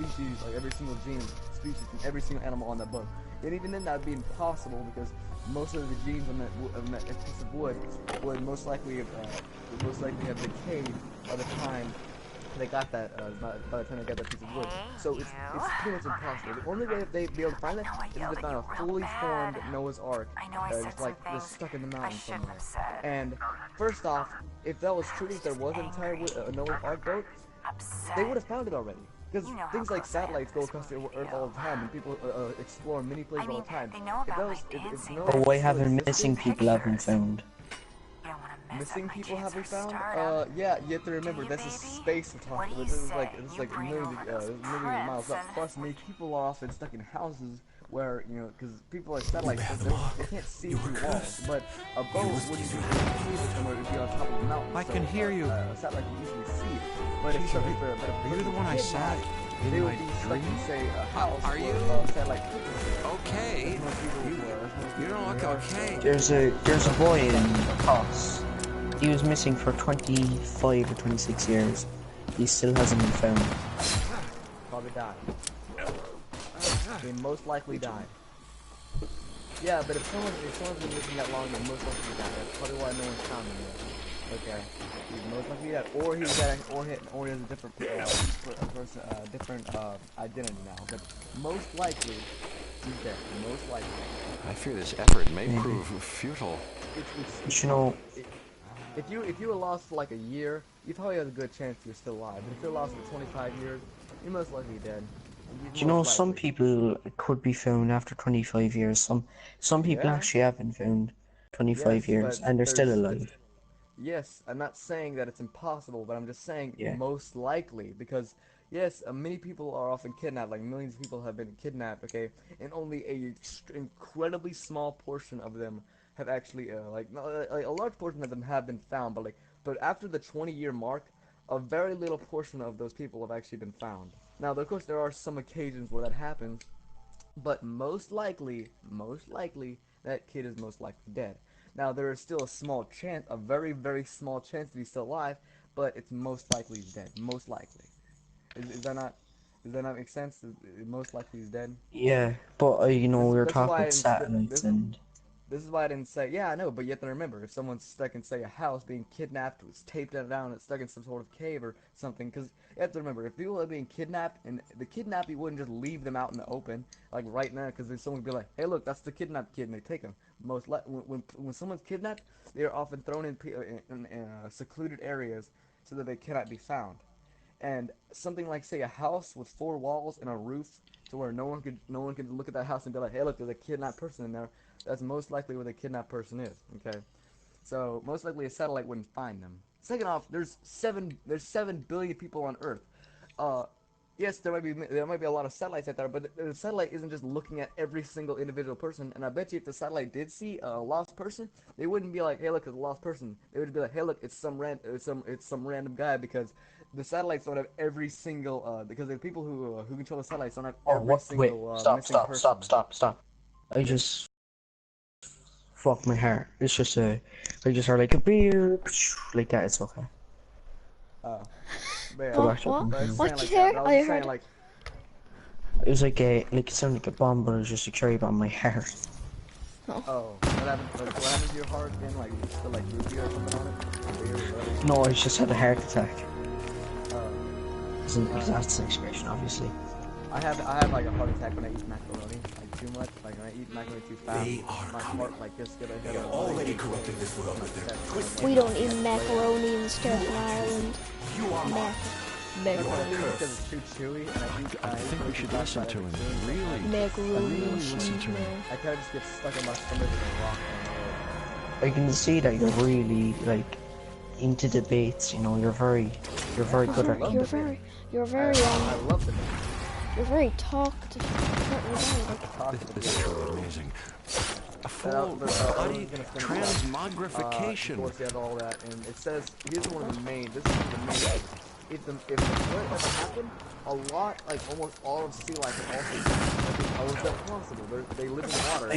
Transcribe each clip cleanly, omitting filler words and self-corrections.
species, like every single gene species in every single animal on that book. And even then, that'd be impossible because most of the genes on that piece of wood would most likely have decayed by the time they got that. By the time they got that piece of wood, so it's pretty much impossible. The only way they'd be able to find that is if they found a fully formed Noah's Ark, just stuck in the mountain somewhere. And first off, if that was true, if there was an entire Noah's Ark boat, they would have found it already. Because things like satellites go across the Earth all the time, and people explore many places all the time. If But why haven't missing people have been found? Missing people have been found? Yeah, you have to remember, this is space we're talking about. This is like millions of miles up. Plus, many people are often stuck in houses where, you know, because people like satellites, they can't see through walls. But a boat wouldn't be able to see somewhere to be on top of the mountain. I can hear you. A satellite can easily see it. But if some people are you the one I saw they would be stuck in, say, a house. Are you? Satellite okay? You don't look okay. There's a boy in Cross. He was missing for 25 or 26 years. He still hasn't been found. Probably died. He most likely died. Yeah, but if someone's been missing that long, then most likely died. That's probably why no one's found him yet. Okay, he's most likely dead, or he has a different identity now. But most likely, he's dead. Most likely. I fear this effort may prove futile. But you know, if you were lost for like a year, you probably have a good chance you're still alive. But if you're lost for 25 years, you're most likely dead. you know, some people could be found after 25 years. Some people actually have been found 25 years, and they're still alive. Yes, I'm not saying that it's impossible, but I'm just saying most likely, because yes, many people are often kidnapped, like millions of people have been kidnapped, okay, and only a incredibly small portion of them have actually, like a large portion of them have been found, but after the 20-year mark, a very little portion of those people have actually been found. Now, of course, there are some occasions where that happens, but most likely, that kid is most likely dead. Now, there is still a small chance, a very, very small chance that he's still alive, but it's most likely he's dead. Most likely. Does that not make sense? Most likely he's dead? Yeah, but you know, we were talking about satellites and... This is why I didn't say, yeah, I know, but you have to remember, if someone's stuck in, say, a house, being kidnapped, was taped down, and stuck in some sort of cave or something, because you have to remember, if people are being kidnapped, and the kidnappee wouldn't just leave them out in the open, like right now, because then someone would be like, hey, look, that's the kidnapped kid, and they take him. When someone's kidnapped, they are often thrown in secluded areas so that they cannot be found. And something like, say, a house with 4 walls and a roof, to where no one could look at that house and be like, hey, look, there's a kidnapped person in there. That's most likely where the kidnapped person is. Okay, so most likely a satellite wouldn't find them. Second off, there's 7 billion people on Earth. Yes, there might be a lot of satellites out there, but the satellite isn't just looking at every single individual person. And I bet you, if the satellite did see a lost person, they wouldn't be like, hey, look, it's a lost person. They would be like, hey, look, it's some random guy, because the satellites don't have every single because the people who control the satellites don't have every single missing person. Stop. I just fuck my hair. It's just I just heard like a beer like that. It's okay. Oh. What you heard? I heard. Like, it was like it sounded like a bomb, but it was just a cherry bomb on my hair. Oh, what happened to your heart again? Like, you still like root beer or something on it? No, I just had a heart attack. Oh. That's an expression, obviously. I have like a heart attack when I eat macaroni, like too much. Like when I eat macaroni too fast, my heart like just get a already corrupted this world with their twisted. We don't eat macaroni and stuff in Ireland. You are Macaroni. Because it's too chewy, and I think we should listen to him. Really Macaroni. listen to him. I kind of just get stuck in my stomach with a rock. I can see that you're really like into debates. You know, you're very good at You're very I love the you're very talkative. This is truly amazing. A full body transmogrification. Of course, you have all that, and it says here's one of the main. This is the main. If the flood ever happened, a lot, like almost all of sea life would also die. How is that possible? They live in water.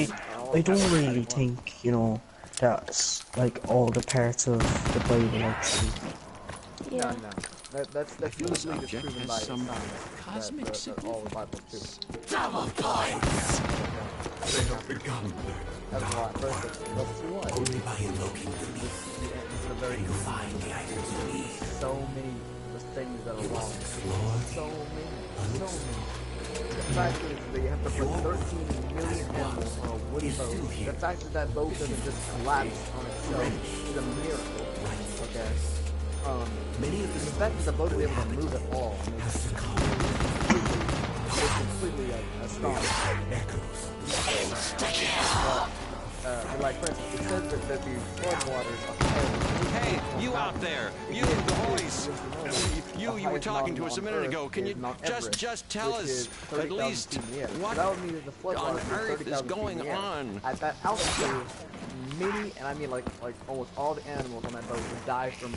I don't really think, you know, that's like all the parts of the Bible actually. Yeah. That's feel this usually object disproven has by some science. cosmic That all the Bible too. Double points! They have begun. That's why first that's what. Only by invoking the This is a very can you find the items you need. so many things that are wrong. So many. The fact is that you have to put 13 million animals on a wooden boat. The fact that that boat doesn't just collapse on itself is a miracle. Okay. The fact that the boat is able to move at all is completely astonishing. But, like, for instance, it says that the floodwaters are Hey, you out there, you, the voice, you were talking to us a minute ago. Can you just tell us at least what on earth is going on? At that altitude, many, and I mean like almost all the animals on that boat would die from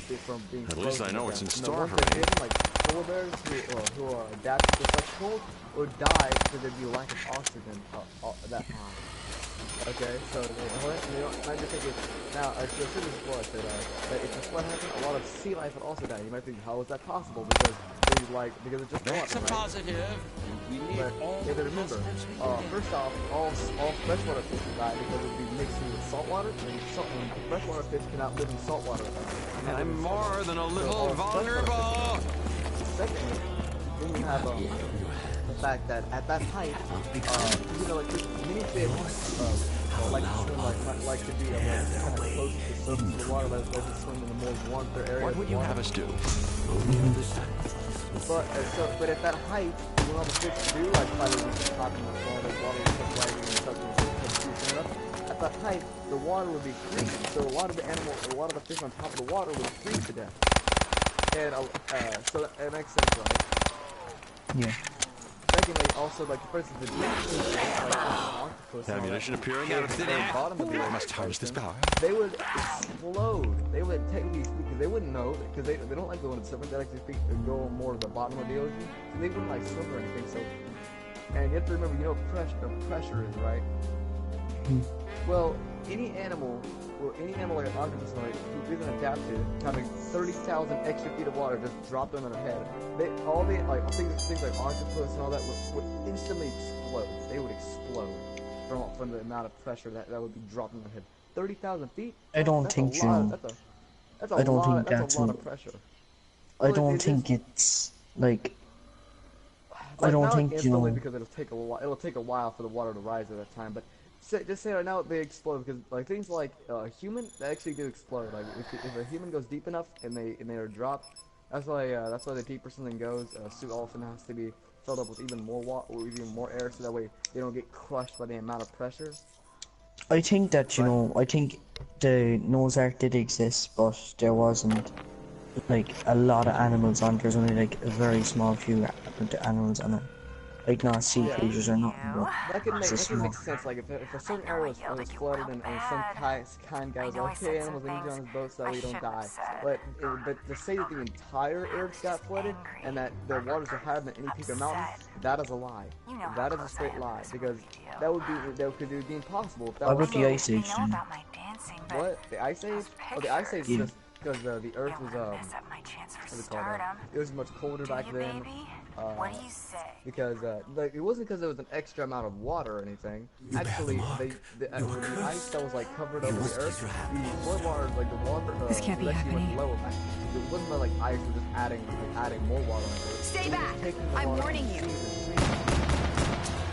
being frozen. At least I know what's in store for me. me. Like polar bears who are adapted to such cold would die because there'd be a lack of oxygen that high. Okay, so you might just think now, this is what I said, that if the flood happened, a lot of sea life would also die. You might think, how is that possible? Because it's just That's water, a right? positive. We need But all you have to remember, first off, all freshwater fish will die because it would be mixing with saltwater, and freshwater fish cannot live in saltwater. I'm more than a little vulnerable. Secondly, then you have the fact that at that height, like many fish like to be kind of close to the surface of the water, like to swim in the more warmth area. What would you have us do? But at that height, when all the fish do like try to reach the top of the water will come rising and such up. At that height, the water would be freezing, so a lot of the fish on top of the water would freeze to death. And so that makes sense, right? Yeah. Secondly, also, like, for instance, the deep sea, octopus, Ammunition appearing out of thin air. bottom of the I must harness this power. they would explode. They would technically speak, because they wouldn't know, because they don't like going to the surface. They like to speak and go more to the bottom of the ocean, so they wouldn't like swim or anything. So, and you have to remember, pressure is, right? Well, any animal like an octopus, like, who isn't adapted, having 30,000 extra feet of water just dropped on their head, things like octopus and all that would instantly explode. They would explode from the amount of pressure that would be dropped on their head. 30,000 feet? I don't think That's a lot of pressure. I don't think it's like. I don't think instantly, because it'll take a while for the water to rise at that time, but just say right now they explode, because like things like human, they actually do explode. Like if a human goes deep enough and they are dropped, that's why the deeper something goes, suit often has to be filled up with even more water or even more air, so that way they don't get crushed by the amount of pressure. I think that I think the Noah's Ark did exist, but there wasn't like a lot of animals on. There's only like a very small few animals on it. Like not sea creatures or nothing, but that could make sense. Like if a certain area was flooded and some kind guy was like, okay, animals, I need you on this boat so that we don't die. But to say that the entire earth got flooded and that the waters are higher than any peak or mountain, that is a lie. That is a straight lie, because that would be impossible. If that what was about the Ice Age then? What? The Ice Age? Oh, the Ice Age is just because the Earth was it was much colder back then. What do you say? Because like it wasn't because there was an extra amount of water or anything. Actually, the ice that was like covered over the Earth, the flood water, like the water, This can't be was actually happening. much lower back. It wasn't like ice was just adding more water on Earth. Stay back! I'm warning you.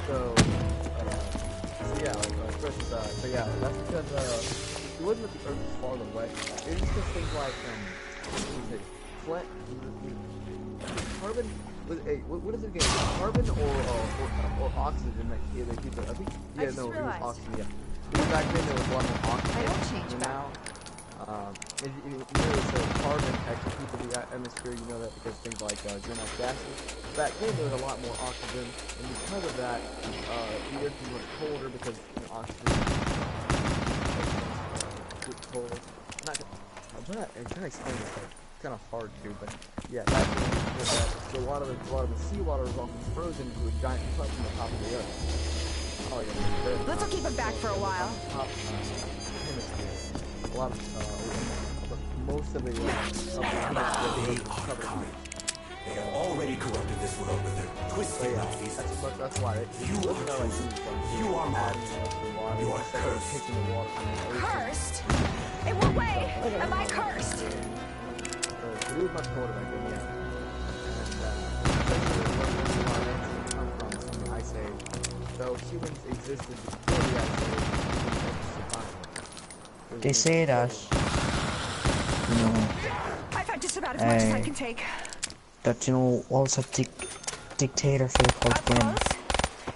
So yeah, like for instance, that's because it wasn't that the Earth was farther away. It was just things like carbon. What is it again? Carbon or oxygen that they keep it? I think it was oxygen. Yeah. Because back then there was a lot more oxygen. I don't change and back. now, you notice that carbon actually keeps the atmosphere. You know that because things like greenhouse gases. Back then there was a lot more oxygen, and because of that, the Earth was much colder because oxygen. Cold. I'm trying to explain this. Kind of hard to do, but yeah, so a lot of the seawater is often frozen into a giant cup on the top of the Earth. Oh yeah. Let's all keep it back for a while. Top hemisphere. A lot of most of the Earth is covered in ice. They have already corrupted this world with their So twisted yeah, nonsense. that's why. You You are adding the water. You are instead of cursed. taking the water from the ocean. Cursed? In what way am I cursed? So he was much colder back then, yeah. And come from something I say, though humans existed before the ice age, survival. They say that, you know, I've had just about as much as I can take. that, you know, also dictator Philip Up Hogan, close?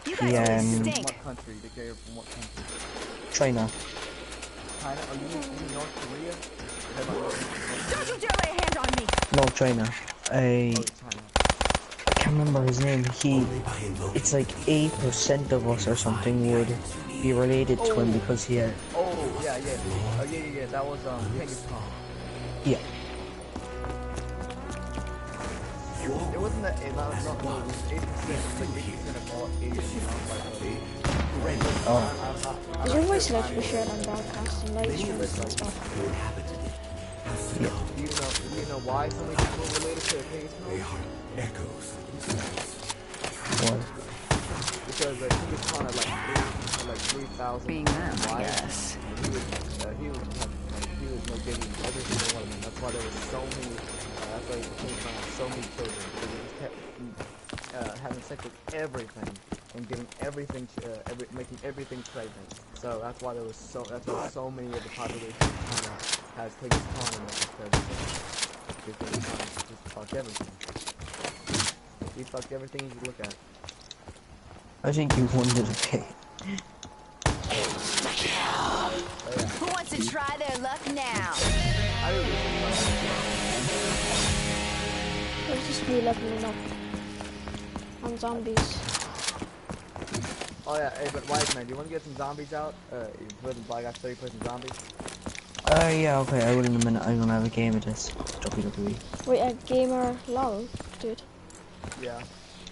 You he, guys really From stink. what country? The guy from what country? China. China? Are you in North Korea? Don't you dare lay a hand on me! No, China. Oh, China. I can't remember his name. It's like 8% of us or something would be related to him because he had, Oh, yeah. Oh, yeah. That was, Genghis Khan. yeah. It wasn't that, it was 8%, like 8% of all Asians, Oh. Is your voice allowed to be shared on broadcast and live streams and stuff? Do you know why so many people are related to Genghis Khan? They are echoes of themselves. What? Because Genghis Khan had like 3,000 Being them, I wives, guess. and he was dating every single one of them. That's why there was so many. That's why Genghis Khan had so many children. Because he kept having sex with everything and getting everything, making everything pregnant. So that's why that's why so many of the population of China has Genghis Khan in it because Genghis Khan just fucked everything. He fucked everything you could look at. I think you won the debate. Who wants to try their luck now? I didn't Let's just be leveling up on zombies. Oh yeah, hey, but Wise Man, do you want to get some zombies out? You put in Black Ops 3, put some zombies? Yeah, okay, I will in a minute. I'm gonna have a game of this. WWE. Wait, a gamer lol, dude. Yeah.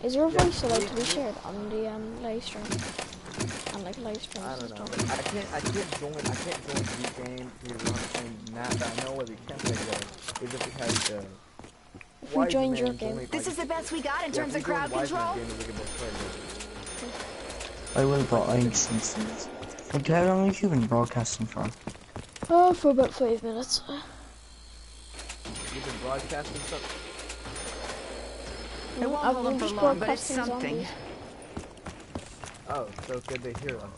Is your voice allowed to be shared on the live stream? On like live streams I and don't know. stuff. But I can't join the game because we're on the same map. But I know where we can play together is if we had If we joined your game. This is the best we got in terms of crowd control. I will, but I'm just. Like, how long have you been broadcasting for? Oh, for about 5 minutes. You've been broadcasting stuff? It won't I've hold them been for just long, but it's broadcasting something. zombies. Oh, so could they hear us?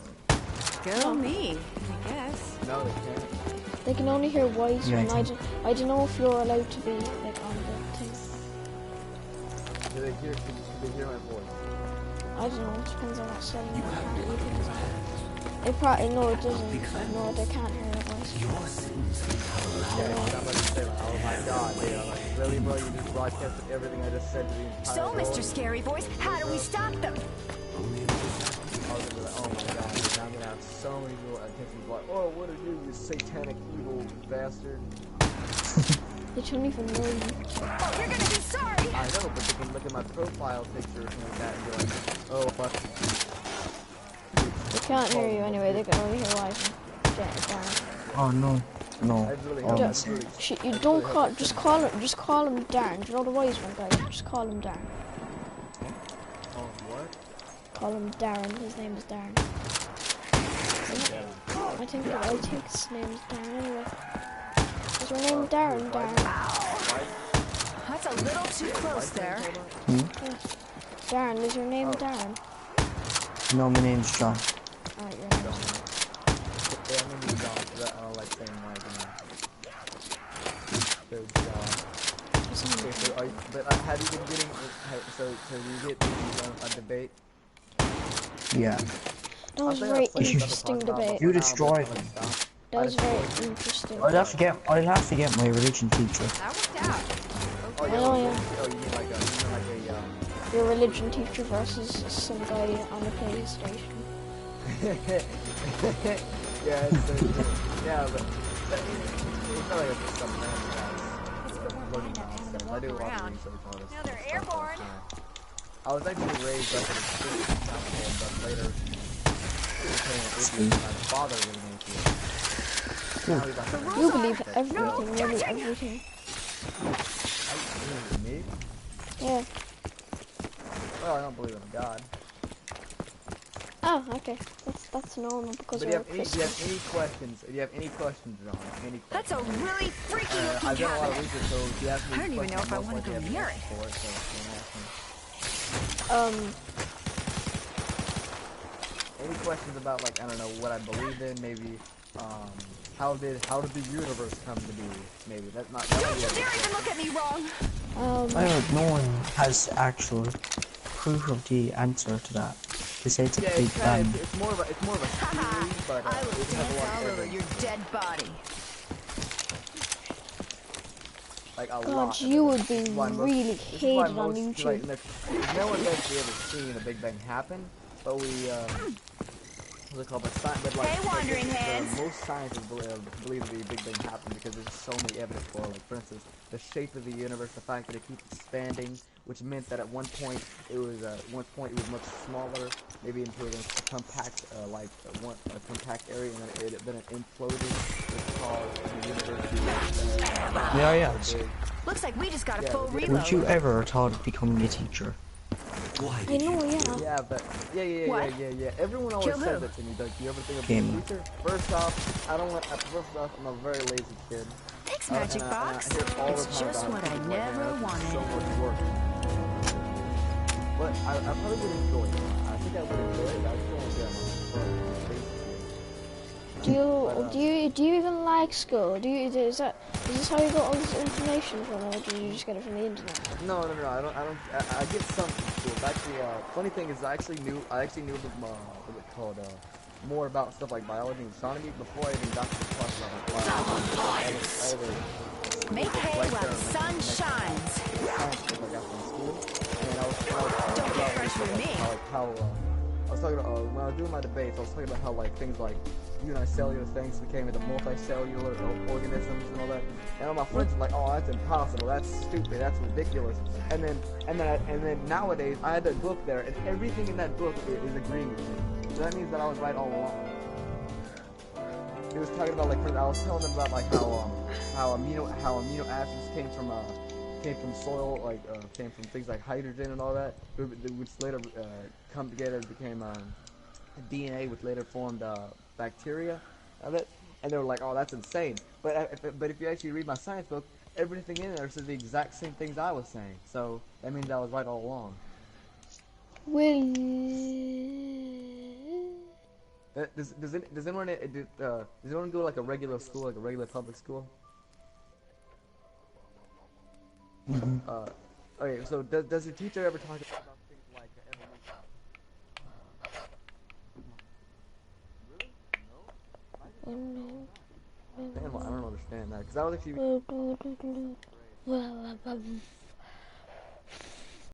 Go me, I guess. No, they can't. They can only hear Wise Yeah, Man. I don't know if you're allowed to be like on the thing. Do they hear my voice? I don't know. It depends on what setting you have. It probably no, it doesn't. No, they can't hear your voice. Your sins have allowed Yeah, somebody say like, oh my god, like, really bro, you just broadcasted everything I just said to the entire So, world? Mr. Scary Voice, how do we stop them? only in this I was gonna be like, oh my god, dude, I'm gonna have so many people attention like, oh, what are you satanic evil bastard? They don't even know you. Oh, you're gonna be sorry! I know, but they can look at my profile picture or something like that and be like, oh, what? They can't hear you anyway. They can only hear Wise Man. Get it down. Oh no, no. That's really Oh, helped. that's That's really, Shit, you don't call. Just call him Darren. Do you know the Wise Man guy? Just call him Darren. oh, what? Call him Darren. His name is Darren. I think his name is Darren anyway. Is your name Darren? Darren. That's a little too close there. Darren. Is your name Darren? No, my name's John. Alright, your name is Yeah, I'm gonna be John, because I don't like saying my name. So, John. Okay, so have you been getting, so you get a debate? Yeah. That was a very interesting debate. You destroyed me. That was very interesting. I'll have to get my religion teacher. That worked out. Oh, I know, yeah. Oh, you mean like a, Your religion teacher versus some guy on a PlayStation. yeah, it's so true. Yeah, but it's not like it's something else. Learning stuff. I do a lot of research on this. Now they're stuff all the airborne. time. I was actually raised up in a Christian household, but later became an atheist. My father was an atheist. Now he's like, You believe everything, nearly everything. me? Yeah. Well, I don't believe in God. Oh, okay. That's normal because But we're do you have Christians. any questions? Do you have any questions, John? Any That's a questions? really freaky looking I've done a lot of cabinet. research, so if you ask me I don't even know questions, if I most want to likely go I have an near answer it. for it. So don't ask me. Any questions about, like, I don't know, what I believe in? Maybe how did the universe come to be? Maybe that's not. That might Don't be you a good dare even question. look at me wrong. I heard no one has actual proof of the answer to that. They say it's a Yeah, big bang. it's more of a Haha, theory, but I will it has a dance lot of all over evidence. your dead body. Like a God, lot of you would evidence. be This is why most. really This is why hated on most. Cause like, YouTube. no one's actually ever seen a Big Bang happen, but we what's it called? But like, Hey, wandering the hands. most scientists believe the Big Bang happened because there's so many evidence for it. Like, for instance, the shape of the universe, the fact that it keeps expanding, which meant that at one point it was much smaller, maybe into a compact a compact area, and then it imploded, which caused the universe to Yeah, get yeah. so big. Looks like we just got a Yeah, full the Would reload. you ever thought of becoming a teacher? Why I did you know, kill yeah. me? Yeah, but What? yeah. Everyone always Kill says who? that to me. Like, do you ever think of being a Him. teacher? First off, I don't. First off, I'm a very lazy kid, Thanks, and Magic I Box. hear all the It's time just about what how I teachers like, man, never that's just so wanted. much work. But I probably would enjoy it. I think I would enjoy it. I just don't get enough. Do you But, do you even like school? Is this how you got all this information from, or did you just get it from the internet? No. I don't. I get some from school. But actually, funny thing is, I actually knew a bit, what's it called, more about stuff like biology and astronomy before I even got to the class about like biology. All the Make books hay right while there the on sun like shines. science book I got from school, and I was talking Don't get about fresh with me. I was talking about when I was doing my debates, I was talking about how like things like unicellular things became into multicellular organisms and all that. And all my friends were like, "Oh, that's impossible. That's stupid. That's ridiculous." And then nowadays, I had that book there, and everything in that book is agreeing with me. So that means that I was right all along. It was talking about like, I was telling them about like how amino acids came from soil, like came from things like hydrogen and all that, which later come together and became DNA, which later formed bacteria of it. And they were like, "Oh, that's insane." But if you actually read my science book, everything in there says the exact same things I was saying. So that means I was right all along. Will Does anyone go to like a regular school, like a regular public school? Okay, so does your teacher ever talk about things like evolution? Really? No? Damn, I don't understand that, because I was actually